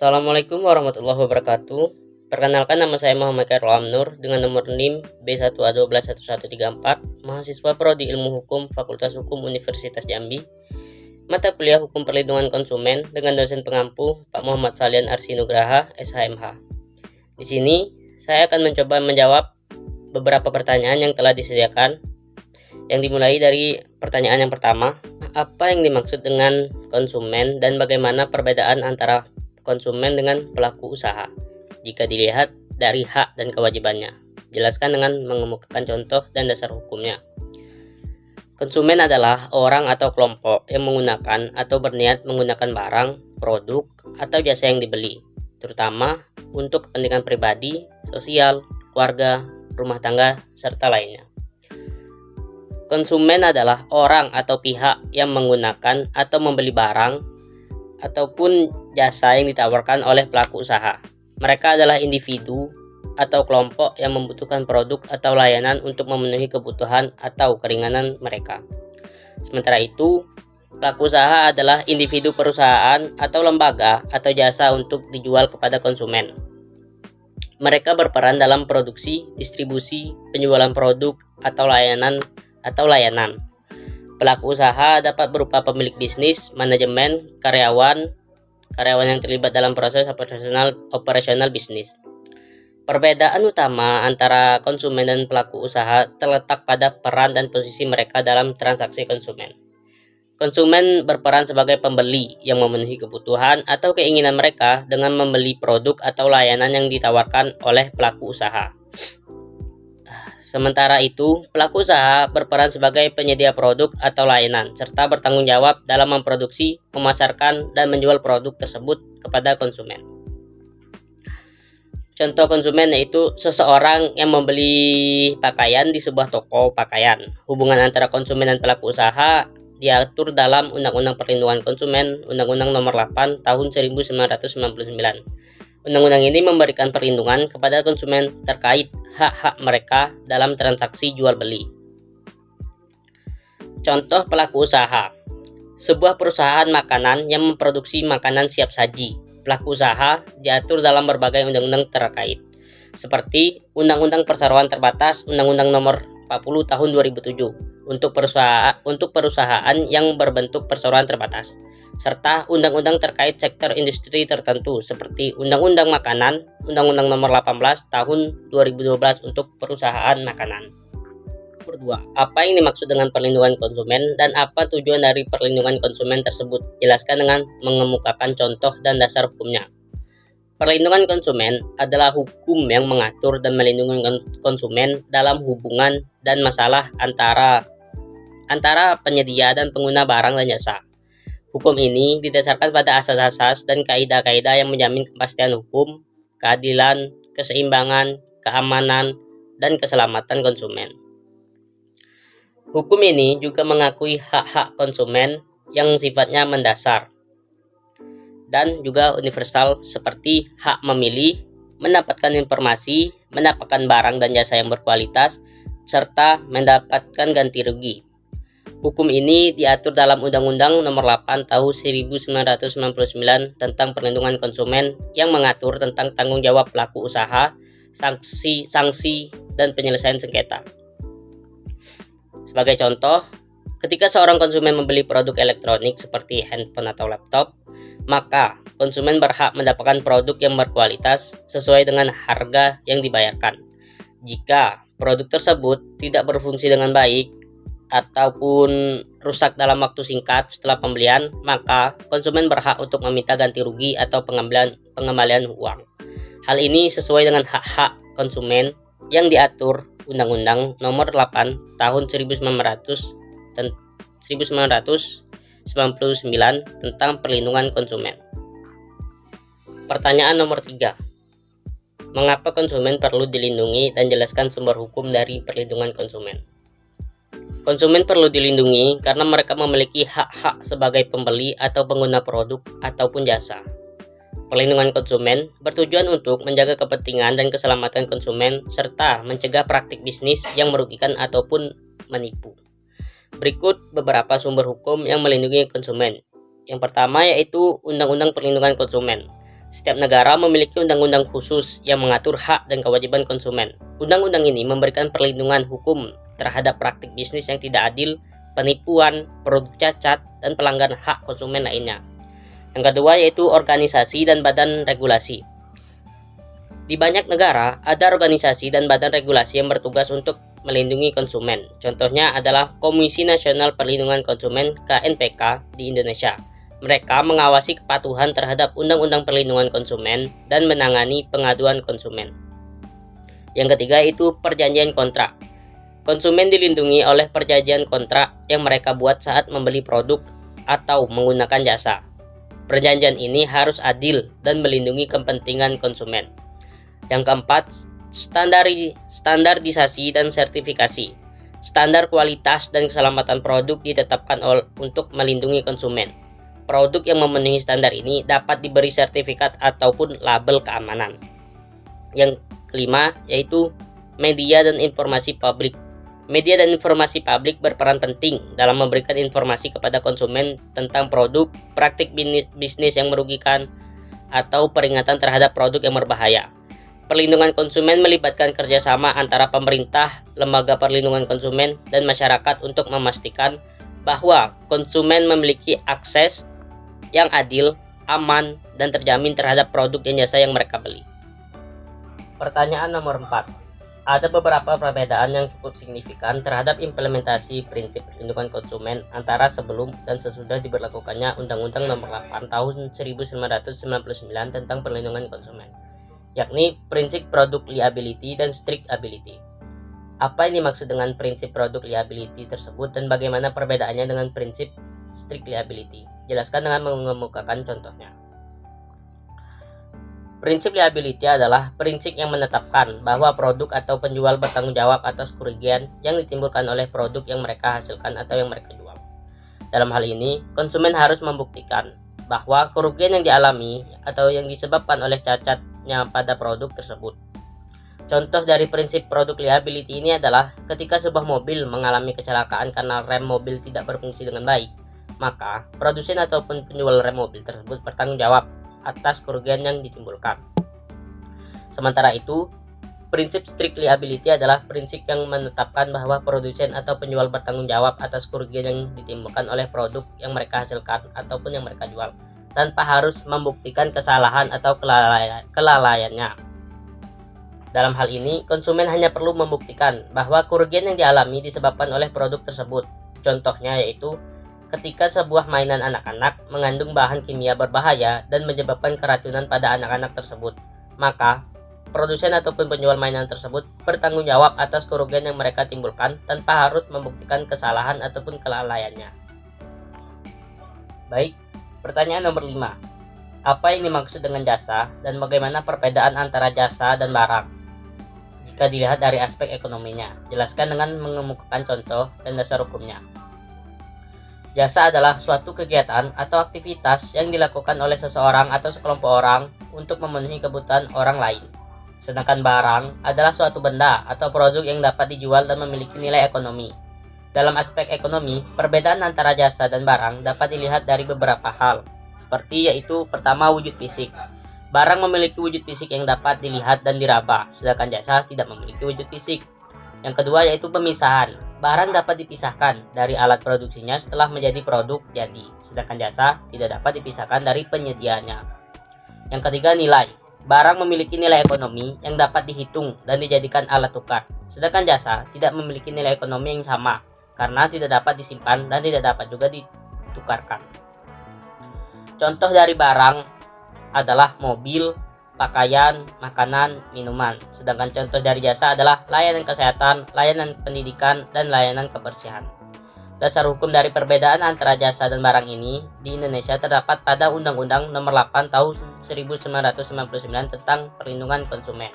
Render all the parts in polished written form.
Assalamualaikum warahmatullahi wabarakatuh. Perkenalkan, nama saya Muhammad Khairul Amnur dengan nomor NIM B1A121134, mahasiswa Prodi Ilmu Hukum Fakultas Hukum Universitas Jambi, mata kuliah Hukum Perlindungan Konsumen dengan dosen pengampu Pak Muhammad Falian Arsinugraha, SHMH. Di sini saya akan mencoba menjawab beberapa pertanyaan yang telah disediakan. Yang dimulai dari pertanyaan yang pertama, apa yang dimaksud dengan konsumen dan bagaimana perbedaan antara konsumen dengan pelaku usaha jika dilihat dari hak dan kewajibannya? Jelaskan dengan mengemukakan contoh dan dasar hukumnya. Konsumen adalah orang atau kelompok yang menggunakan atau berniat menggunakan barang, produk, atau jasa yang dibeli, terutama untuk kepentingan pribadi, sosial, keluarga, rumah tangga, serta lainnya. Konsumen adalah orang atau pihak yang menggunakan atau membeli barang ataupun jasa yang ditawarkan oleh pelaku usaha. Mereka adalah individu atau kelompok yang membutuhkan produk atau layanan untuk memenuhi kebutuhan atau keringanan mereka. Sementara itu, pelaku usaha adalah individu perusahaan atau lembaga atau jasa untuk dijual kepada konsumen. Mereka berperan dalam produksi, distribusi, penjualan produk atau layanan. Pelaku usaha dapat berupa pemilik bisnis, manajemen, karyawan yang terlibat dalam proses operasional bisnis. Perbedaan utama antara konsumen dan pelaku usaha terletak pada peran dan posisi mereka dalam transaksi konsumen. Konsumen berperan sebagai pembeli yang memenuhi kebutuhan atau keinginan mereka dengan membeli produk atau layanan yang ditawarkan oleh pelaku usaha. Sementara itu, pelaku usaha berperan sebagai penyedia produk atau layanan, serta bertanggung jawab dalam memproduksi, memasarkan, dan menjual produk tersebut kepada konsumen. Contoh konsumen yaitu seseorang yang membeli pakaian di sebuah toko pakaian. Hubungan antara konsumen dan pelaku usaha diatur dalam Undang-Undang Perlindungan Konsumen, Undang-Undang Nomor 8 Tahun 1999. Undang-undang ini memberikan perlindungan kepada konsumen terkait hak-hak mereka dalam transaksi jual beli. Contoh pelaku usaha. Sebuah perusahaan makanan yang memproduksi makanan siap saji. Pelaku usaha diatur dalam berbagai undang-undang terkait, seperti Undang-Undang Perseroan Terbatas, Undang-Undang Nomor 40 Tahun 2007 untuk perusahaan yang berbentuk perseroan terbatas, serta undang-undang terkait sektor industri tertentu seperti Undang-Undang Makanan, Undang-Undang Nomor 18 Tahun 2012 untuk perusahaan makanan. Nomor 2. Apa yang dimaksud dengan perlindungan konsumen dan apa tujuan dari perlindungan konsumen tersebut? Jelaskan dengan mengemukakan contoh dan dasar hukumnya. Perlindungan konsumen adalah hukum yang mengatur dan melindungi konsumen dalam hubungan dan masalah antara penyedia dan pengguna barang dan jasa. Hukum ini didasarkan pada asas-asas dan kaidah-kaidah yang menjamin kepastian hukum, keadilan, keseimbangan, keamanan, dan keselamatan konsumen. Hukum ini juga mengakui hak-hak konsumen yang sifatnya mendasar dan juga universal seperti hak memilih, mendapatkan informasi, mendapatkan barang dan jasa yang berkualitas, serta mendapatkan ganti rugi. Hukum ini diatur dalam Undang-Undang Nomor 8 Tahun 1999 tentang perlindungan konsumen yang mengatur tentang tanggung jawab pelaku usaha, sanksi, dan penyelesaian sengketa. Sebagai contoh, ketika seorang konsumen membeli produk elektronik seperti handphone atau laptop, maka konsumen berhak mendapatkan produk yang berkualitas sesuai dengan harga yang dibayarkan. Jika produk tersebut tidak berfungsi dengan baik ataupun rusak dalam waktu singkat setelah pembelian, maka konsumen berhak untuk meminta ganti rugi atau pengembalian uang. Hal ini sesuai dengan hak-hak konsumen yang diatur Undang-Undang Nomor 8 Tahun 1999 tentang perlindungan konsumen. Pertanyaan nomor 3. Mengapa konsumen perlu dilindungi dan jelaskan sumber hukum dari perlindungan konsumen? Konsumen perlu dilindungi karena mereka memiliki hak-hak sebagai pembeli atau pengguna produk ataupun jasa. Perlindungan konsumen bertujuan untuk menjaga kepentingan dan keselamatan konsumen serta mencegah praktik bisnis yang merugikan ataupun menipu. Berikut beberapa sumber hukum yang melindungi konsumen. Yang pertama yaitu Undang-Undang Perlindungan Konsumen. Setiap negara memiliki undang-undang khusus yang mengatur hak dan kewajiban konsumen. Undang-undang ini memberikan perlindungan hukum terhadap praktik bisnis yang tidak adil, penipuan, produk cacat, dan pelanggaran hak konsumen lainnya. Yang kedua yaitu organisasi dan badan regulasi. Di banyak negara, ada organisasi dan badan regulasi yang bertugas untuk melindungi konsumen. Contohnya adalah Komisi Nasional Perlindungan Konsumen (KNPK) di Indonesia. Mereka mengawasi kepatuhan terhadap Undang-Undang Perlindungan Konsumen dan menangani pengaduan konsumen. Yang ketiga yaitu perjanjian kontrak. Konsumen dilindungi oleh perjanjian kontrak yang mereka buat saat membeli produk atau menggunakan jasa. Perjanjian ini harus adil dan melindungi kepentingan konsumen. Yang keempat, standarisasi dan sertifikasi. Standar kualitas dan keselamatan produk ditetapkan untuk melindungi konsumen. Produk yang memenuhi standar ini dapat diberi sertifikat ataupun label keamanan. Yang kelima yaitu media dan informasi publik. Media dan informasi publik berperan penting dalam memberikan informasi kepada konsumen tentang produk, praktik bisnis yang merugikan, atau peringatan terhadap produk yang berbahaya. Perlindungan konsumen melibatkan kerjasama antara pemerintah, lembaga perlindungan konsumen, dan masyarakat untuk memastikan bahwa konsumen memiliki akses yang adil, aman, dan terjamin terhadap produk dan jasa yang mereka beli. Pertanyaan nomor 4. Ada beberapa perbedaan yang cukup signifikan terhadap implementasi prinsip perlindungan konsumen antara sebelum dan sesudah diberlakukannya Undang-Undang Nomor 8 Tahun 1999 tentang Perlindungan Konsumen, yakni prinsip produk liability dan strict liability. Apa yang dimaksud dengan prinsip produk liability tersebut dan bagaimana perbedaannya dengan prinsip strict liability? Jelaskan dengan mengemukakan contohnya. Prinsip liability adalah prinsip yang menetapkan bahwa produk atau penjual bertanggung jawab atas kerugian yang ditimbulkan oleh produk yang mereka hasilkan atau yang mereka jual. Dalam hal ini, konsumen harus membuktikan bahwa kerugian yang dialami atau yang disebabkan oleh cacatnya pada produk tersebut. Contoh dari prinsip produk liability ini adalah ketika sebuah mobil mengalami kecelakaan karena rem mobil tidak berfungsi dengan baik, maka produsen ataupun penjual rem mobil tersebut bertanggung jawab atas kerugian yang ditimbulkan. Sementara itu, prinsip strict liability adalah prinsip yang menetapkan bahwa produsen atau penjual bertanggung jawab atas kerugian yang ditimbulkan oleh produk yang mereka hasilkan ataupun yang mereka jual, tanpa harus membuktikan kesalahan atau kelalaiannya. Dalam hal ini, konsumen hanya perlu membuktikan bahwa kerugian yang dialami disebabkan oleh produk tersebut. Contohnya yaitu ketika sebuah mainan anak-anak mengandung bahan kimia berbahaya dan menyebabkan keracunan pada anak-anak tersebut, maka produsen ataupun penjual mainan tersebut bertanggung jawab atas kerugian yang mereka timbulkan tanpa harus membuktikan kesalahan ataupun kelalaiannya. Baik, pertanyaan nomor 5. Apa yang dimaksud dengan jasa dan bagaimana perbedaan antara jasa dan barang? Jika dilihat dari aspek ekonominya, jelaskan dengan mengemukakan contoh dan dasar hukumnya. Jasa adalah suatu kegiatan atau aktivitas yang dilakukan oleh seseorang atau sekelompok orang untuk memenuhi kebutuhan orang lain. Sedangkan barang adalah suatu benda atau produk yang dapat dijual dan memiliki nilai ekonomi. Dalam aspek ekonomi, perbedaan antara jasa dan barang dapat dilihat dari beberapa hal, seperti yaitu pertama wujud fisik. Barang memiliki wujud fisik yang dapat dilihat dan diraba, sedangkan jasa tidak memiliki wujud fisik. Yang kedua yaitu pemisahan. Barang dapat dipisahkan dari alat produksinya setelah menjadi produk jadi, sedangkan jasa tidak dapat dipisahkan dari penyediaannya. Yang ketiga nilai. Barang memiliki nilai ekonomi yang dapat dihitung dan dijadikan alat tukar, sedangkan jasa tidak memiliki nilai ekonomi yang sama karena tidak dapat disimpan dan tidak dapat juga ditukarkan. Contoh dari barang adalah mobil, pakaian, makanan, minuman. Sedangkan contoh dari jasa adalah layanan kesehatan, layanan pendidikan, dan layanan kebersihan. Dasar hukum dari perbedaan antara jasa dan barang ini di Indonesia terdapat pada Undang-Undang Nomor 8 Tahun 1999 tentang Perlindungan Konsumen.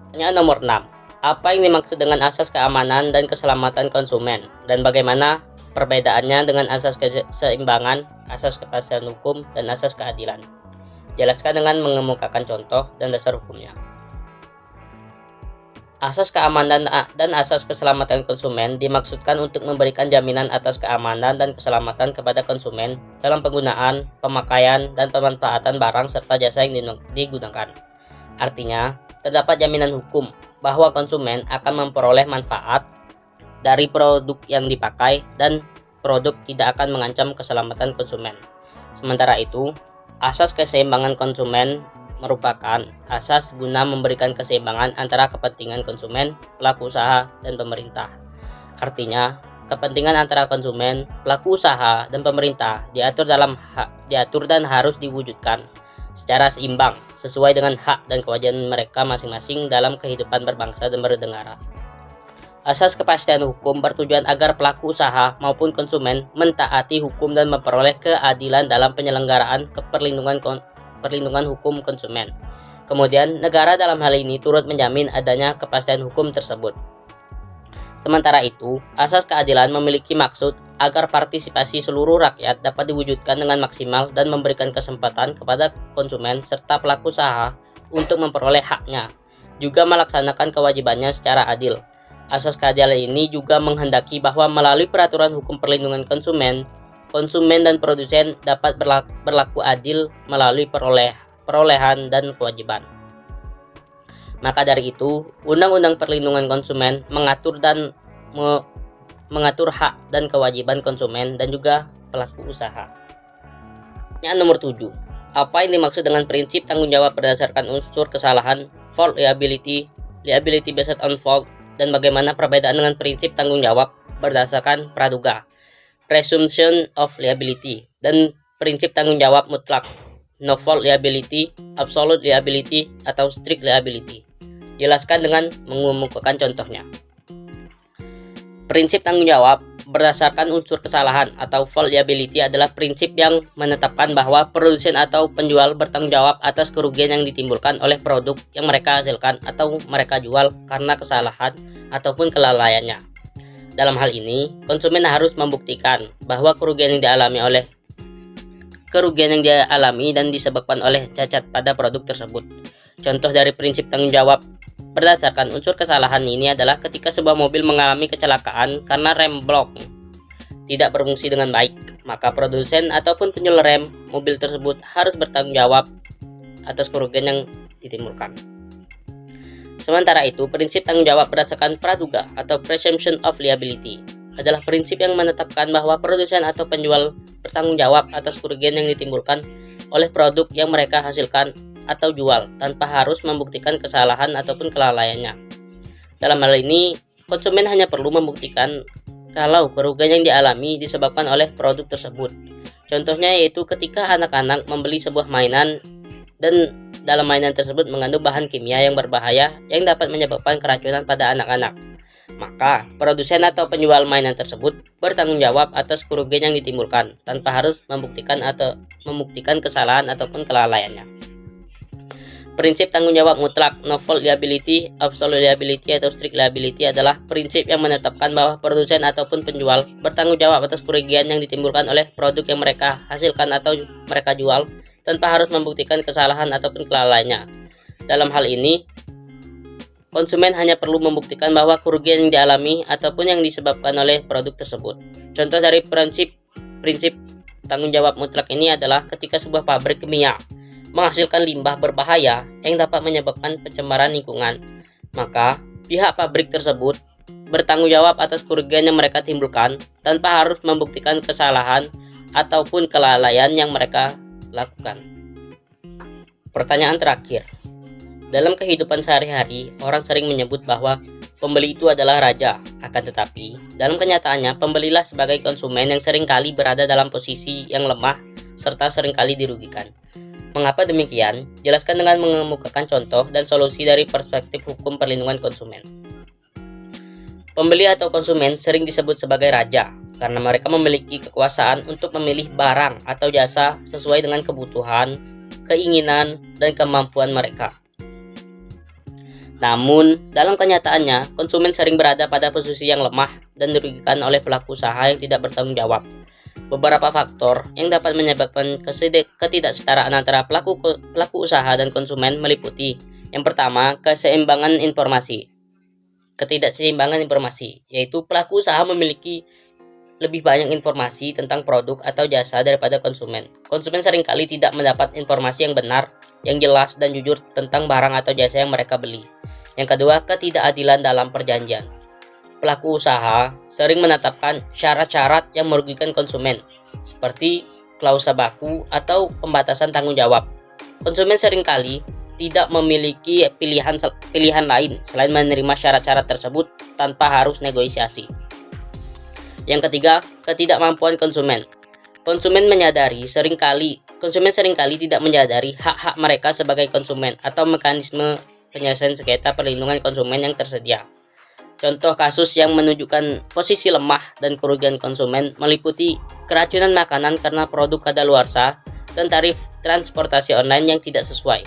Pertanyaan nomor 6. Apa yang dimaksud dengan asas keamanan dan keselamatan konsumen dan bagaimana perbedaannya dengan asas keseimbangan, asas kepastian hukum, dan asas keadilan? Jelaskan dengan mengemukakan contoh dan dasar hukumnya. Asas keamanan dan asas keselamatan konsumen dimaksudkan untuk memberikan jaminan atas keamanan dan keselamatan kepada konsumen dalam penggunaan, pemakaian, dan pemanfaatan barang serta jasa yang digunakan. Artinya, terdapat jaminan hukum bahwa konsumen akan memperoleh manfaat dari produk yang dipakai dan produk tidak akan mengancam keselamatan konsumen. Sementara itu, asas keseimbangan konsumen merupakan asas guna memberikan keseimbangan antara kepentingan konsumen, pelaku usaha, dan pemerintah. Artinya, kepentingan antara konsumen, pelaku usaha, dan pemerintah diatur dan harus diwujudkan secara seimbang sesuai dengan hak dan kewajiban mereka masing-masing dalam kehidupan berbangsa dan bernegara. Asas kepastian hukum bertujuan agar pelaku usaha maupun konsumen mentaati hukum dan memperoleh keadilan dalam penyelenggaraan perlindungan hukum konsumen. Kemudian, negara dalam hal ini turut menjamin adanya kepastian hukum tersebut. Sementara itu, asas keadilan memiliki maksud agar partisipasi seluruh rakyat dapat diwujudkan dengan maksimal dan memberikan kesempatan kepada konsumen serta pelaku usaha untuk memperoleh haknya, juga melaksanakan kewajibannya secara adil. Asas keadilan ini juga menghendaki bahwa melalui peraturan hukum perlindungan konsumen dan produsen dapat berlaku adil melalui perolehan dan kewajiban. Maka dari itu, Undang-Undang Perlindungan Konsumen mengatur hak dan kewajiban konsumen dan juga pelaku usaha. Pertanyaan nomor 7. Apa yang dimaksud dengan prinsip tanggung jawab berdasarkan unsur kesalahan, fault liability based on fault, dan bagaimana perbedaan dengan prinsip tanggung jawab berdasarkan praduga, presumption of liability, dan prinsip tanggung jawab mutlak, no fault liability, absolute liability, atau strict liability. Jelaskan dengan mengemukakan contohnya. Prinsip tanggung jawab berdasarkan unsur kesalahan atau fault liability adalah prinsip yang menetapkan bahwa produsen atau penjual bertanggung jawab atas kerugian yang ditimbulkan oleh produk yang mereka hasilkan atau mereka jual karena kesalahan ataupun kelalaiannya. Dalam hal ini, konsumen harus membuktikan bahwa kerugian yang dialami dan disebabkan oleh cacat pada produk tersebut. Contoh dari prinsip tanggung jawab berdasarkan unsur kesalahan ini adalah ketika sebuah mobil mengalami kecelakaan karena rem blok tidak berfungsi dengan baik, maka produsen ataupun penjual rem mobil tersebut harus bertanggung jawab atas kerugian yang ditimbulkan. Sementara itu, prinsip tanggung jawab berdasarkan praduga atau presumption of liability adalah prinsip yang menetapkan bahwa produsen atau penjual bertanggung jawab atas kerugian yang ditimbulkan oleh produk yang mereka hasilkan atau jual tanpa harus membuktikan kesalahan ataupun kelalaiannya. Dalam hal ini, konsumen hanya perlu membuktikan kalau kerugian yang dialami disebabkan oleh produk tersebut. Contohnya yaitu ketika anak-anak membeli sebuah mainan dan dalam mainan tersebut mengandung bahan kimia yang berbahaya yang dapat menyebabkan keracunan pada anak-anak. Maka, produsen atau penjual mainan tersebut bertanggung jawab atas kerugian yang ditimbulkan tanpa harus membuktikan kesalahan ataupun kelalaiannya. Prinsip tanggung jawab mutlak, no fault liability, absolute liability, atau strict liability adalah prinsip yang menetapkan bahwa produsen ataupun penjual bertanggung jawab atas kerugian yang ditimbulkan oleh produk yang mereka hasilkan atau mereka jual tanpa harus membuktikan kesalahan ataupun kelalaiannya. Dalam hal ini, konsumen hanya perlu membuktikan bahwa kerugian yang dialami ataupun yang disebabkan oleh produk tersebut. Contoh dari prinsip tanggung jawab mutlak ini adalah ketika sebuah pabrik kimia menghasilkan limbah berbahaya yang dapat menyebabkan pencemaran lingkungan, maka pihak pabrik tersebut bertanggung jawab atas kerugian yang mereka timbulkan tanpa harus membuktikan kesalahan ataupun kelalaian yang mereka lakukan. Pertanyaan terakhir. Dalam kehidupan sehari-hari, orang sering menyebut bahwa pembeli itu adalah raja. Akan tetapi, dalam kenyataannya, pembelilah sebagai konsumen yang seringkali berada dalam posisi yang lemah serta seringkali dirugikan. Mengapa demikian? Jelaskan dengan mengemukakan contoh dan solusi dari perspektif hukum perlindungan konsumen. Pembeli atau konsumen sering disebut sebagai raja karena mereka memiliki kekuasaan untuk memilih barang atau jasa sesuai dengan kebutuhan, keinginan, dan kemampuan mereka. Namun, dalam kenyataannya, konsumen sering berada pada posisi yang lemah dan dirugikan oleh pelaku usaha yang tidak bertanggung jawab. Beberapa faktor yang dapat menyebabkan ketidaksetaraan antara pelaku usaha dan konsumen meliputi: yang pertama, keseimbangan informasi. ketidakseimbangan informasi, yaitu pelaku usaha memiliki lebih banyak informasi tentang produk atau jasa daripada konsumen. Konsumen seringkali tidak mendapat informasi yang benar, yang jelas dan jujur tentang barang atau jasa yang mereka beli. Yang kedua, ketidakadilan dalam perjanjian. Pelaku usaha sering menetapkan syarat-syarat yang merugikan konsumen, seperti klausa baku atau pembatasan tanggung jawab. Konsumen seringkali tidak memiliki pilihan lain selain menerima syarat-syarat tersebut tanpa harus negosiasi. Yang ketiga, ketidakmampuan konsumen. Konsumen seringkali tidak menyadari hak-hak mereka sebagai konsumen atau mekanisme penyelesaian sengketa perlindungan konsumen yang tersedia. Contoh kasus yang menunjukkan posisi lemah dan kerugian konsumen meliputi keracunan makanan karena produk kadaluarsa dan tarif transportasi online yang tidak sesuai.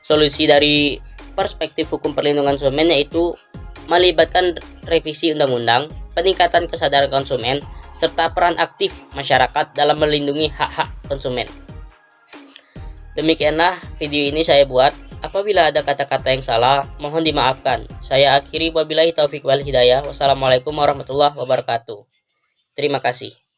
Solusi dari perspektif hukum perlindungan konsumen yaitu melibatkan revisi undang-undang, peningkatan kesadaran konsumen, serta peran aktif masyarakat dalam melindungi hak-hak konsumen. Demikianlah video ini saya buat. Apabila ada kata-kata yang salah, mohon dimaafkan. Saya akhiri wabillahi taufik wal hidayah. Wassalamualaikum warahmatullahi wabarakatuh. Terima kasih.